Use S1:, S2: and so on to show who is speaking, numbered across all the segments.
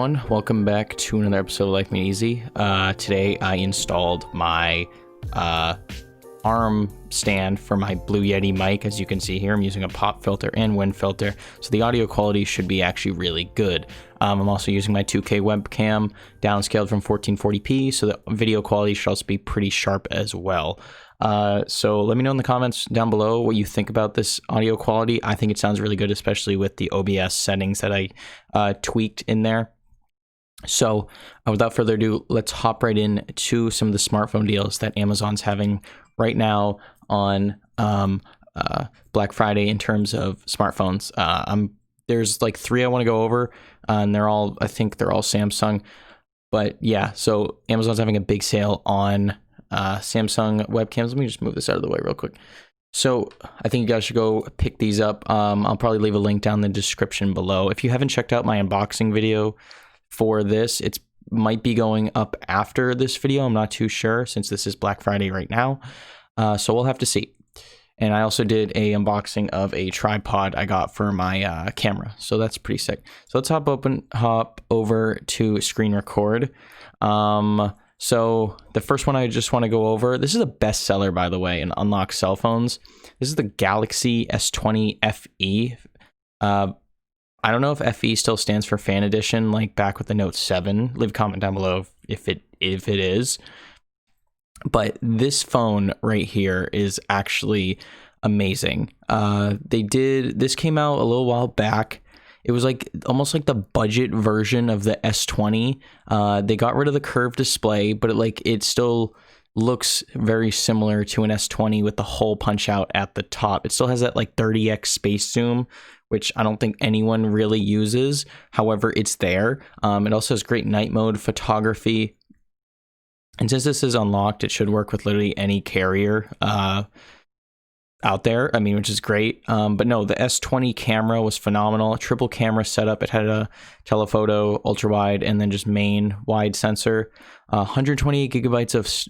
S1: everyone, welcome back to another episode of Life Made Easy. Today I installed my arm stand for my Blue Yeti mic. As you can see here, I'm using a pop filter and wind filter, so the audio quality should be actually really good. I'm also using my 2K webcam downscaled from 1440p, so the video quality should also be pretty sharp as well. So let me know in the comments down below what you think about this audio quality. I think it sounds really good, especially with the OBS settings that I tweaked in there. So without further ado, let's hop right in to some of the smartphone deals that Amazon's having right now on Black Friday in terms of smartphones. There's like three I want to go over, and I think they're all Samsung. But yeah, so Amazon's having a big sale on Samsung webcams. Let me just move this out of the way real quick. So I think you guys should go pick these up. I'll probably leave a link down in the description below. If you haven't checked out my unboxing video for this, it might be going up after this video. I'm not too sure since this is Black Friday right now. So we'll have to see. And I also did a unboxing of a tripod I got for my camera. So that's pretty sick. So let's hop over to screen record. So the first one I just want to go over, this is a bestseller, by the way, in unlocked cell phones. This is the Galaxy S20 FE. I don't know if FE still stands for Fan Edition, like back with the Note 7. Leave a comment down below if it is. But this phone right here is actually amazing. This came out a little while back. It was like almost like the budget version of the S20. They got rid of the curved display, but it still looks very similar to an S20 with the hole punch out at the top. It still has that like 30x space zoom, which I don't think anyone really uses. However, it's there. It also has great night mode photography. And since this is unlocked, it should work with literally any carrier out there, which is great. But no, the S20 camera was phenomenal. Triple camera setup. It had a telephoto, ultra wide, and then just main wide sensor. 128 gigabytes of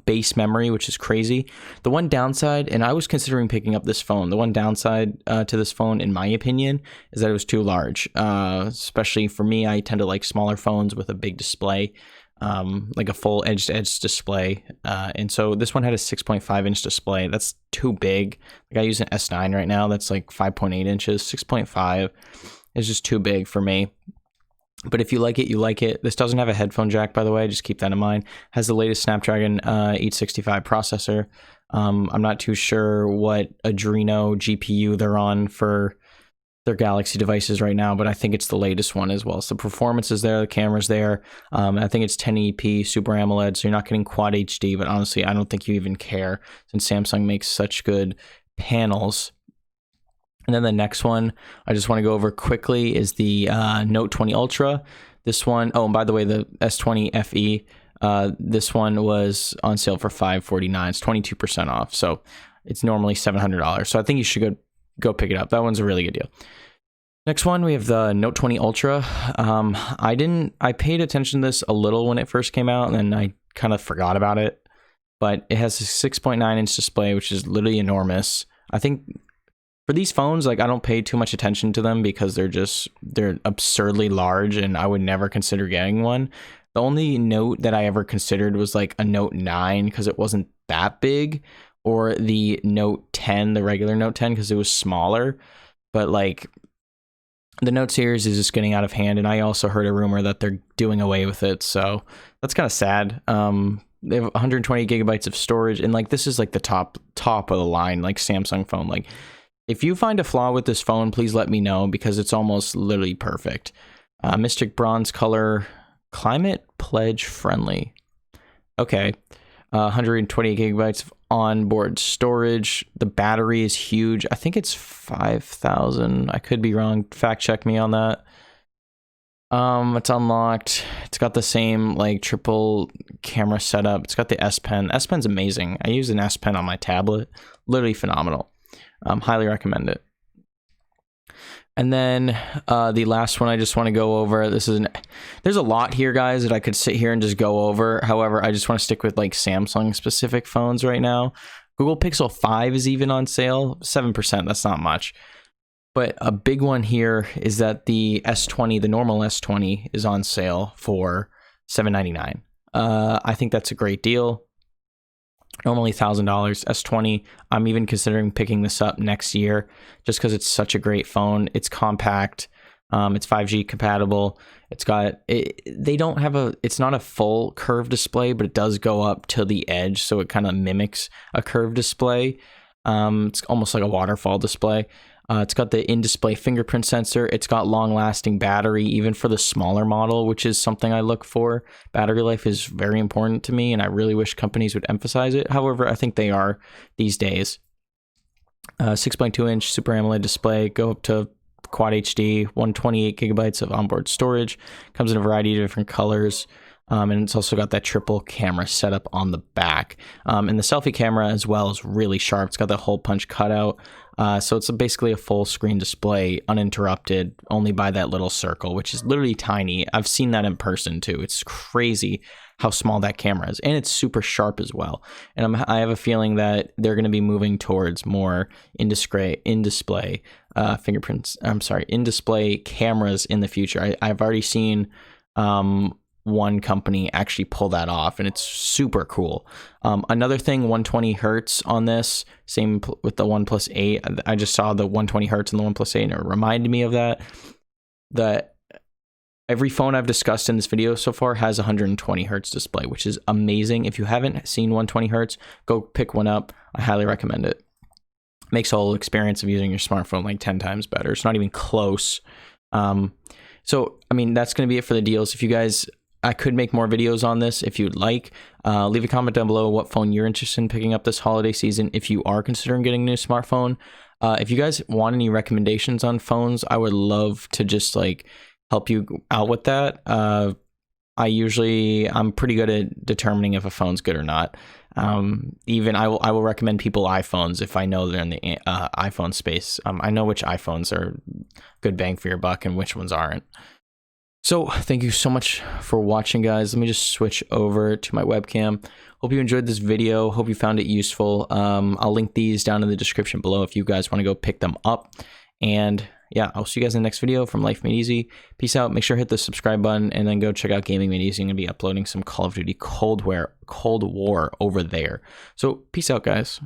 S1: base memory, which is crazy. The one downside, and I was considering picking up this phone, the one downside to this phone, in my opinion, is that it was too large. Especially for me, I tend to like smaller phones with a big display. Like a full edge-to-edge display, and so this one had a 6.5 inch display. That's too big. Like I use an S9 right now, that's like 5.8 inches. 6.5 is just too big for me. But if you like it, you like it. This doesn't have a headphone jack, by the way, just keep that in mind. Has the latest Snapdragon 865 processor. I'm not too sure what Adreno GPU they're on for their Galaxy devices right now, but I think it's the latest one as well. So the performance is there, the camera's there. I think it's 1080p Super AMOLED, so you're not getting Quad HD, but honestly, I don't think you even care since Samsung makes such good panels. And then the next one I just want to go over quickly is the Note 20 Ultra. This one, oh, and by the way, the S20 FE, this one was on sale for $549. It's 22% off, so it's normally $700. So I think you should go pick it up. That one's a really good deal. Next one, we have the Note 20 Ultra. I paid attention to this a little when it first came out, and then I kind of forgot about it. But it has a 6.9 inch display, which is literally enormous. I think for these phones, like I don't pay too much attention to them because they're absurdly large, and I would never consider getting one. The only Note that I ever considered was like a Note 9 because it wasn't that big, or the Note 10, the regular Note 10, because it was smaller. But like the Note series is just getting out of hand, and I also heard a rumor that they're doing away with it, so that's kind of sad. They have 120 gigabytes of storage, and like this is like the top of the line, like Samsung phone. Like if you find a flaw with this phone, please let me know, because it's almost literally perfect. Mystic bronze color, climate pledge friendly. Okay. 128 gigabytes of onboard storage. The battery is huge. I think it's 5,000. I could be wrong. Fact check me on that. It's unlocked. It's got the same like triple camera setup. It's got the S Pen. S Pen's amazing. I use an S Pen on my tablet. Literally phenomenal. Highly recommend it. And then the last one I just want to go over, there's a lot here, guys, that I could sit here and just go over. However, I just want to stick with like Samsung specific phones right now. Google Pixel 5 is even on sale, 7%. That's not much. But a big one here is that the S20, the normal S20, is on sale for $799. I think that's a great deal. Normally $1,000. S20, I'm even considering picking this up next year just because it's such a great phone. It's compact. It's 5G compatible. They don't have it's not a full curved display, but it does go up to the edge, so it kind of mimics a curved display. It's almost like a waterfall display. It's got the in-display fingerprint sensor. It's got long-lasting battery, even for the smaller model, which is something I look for. Battery life is very important to me, and I really wish companies would emphasize it. However, I think they are these days. 6.2-inch Super AMOLED display, go up to Quad HD, 128 gigabytes of onboard storage. Comes in a variety of different colors. And it's also got that triple camera setup on the back. And the selfie camera as well is really sharp. It's got that hole punch cutout. So it's basically a full screen display, uninterrupted only by that little circle, which is literally tiny. I've seen that in person too. It's crazy how small that camera is, and it's super sharp as well. And I have a feeling that they're going to be moving towards more in-display in-display cameras in the future. I've already seen one company actually pull that off, and it's super cool. Another thing, 120 hertz on this, same with the OnePlus 8. I just saw the 120 hertz on the OnePlus 8, and it reminded me of that. Every phone I've discussed in this video so far has 120 hertz display, which is amazing. If you haven't seen 120 hertz, go pick one up. I highly recommend it. Makes the whole experience of using your smartphone like 10 times better. It's not even close. So, I mean, that's going to be it for the deals. If you guys... I could make more videos on this if you'd like. Leave a comment down below what phone you're interested in picking up this holiday season if you are considering getting a new smartphone. If you guys want any recommendations on phones, I would love to just like help you out with that. I'm pretty good at determining if a phone's good or not. Even I will recommend people iPhones if I know they're in the iPhone space. I know which iPhones are good bang for your buck and which ones aren't. So thank you so much for watching, guys. Let me just switch over to my webcam. Hope you enjoyed this video. Hope you found it useful. I'll link these down in the description below if you guys want to go pick them up. And yeah, I'll see you guys in the next video from Life Made Easy. Peace out. Make sure to hit the subscribe button and then go check out Gaming Made Easy. I'm going to be uploading some Call of Duty Cold War over there. So peace out, guys.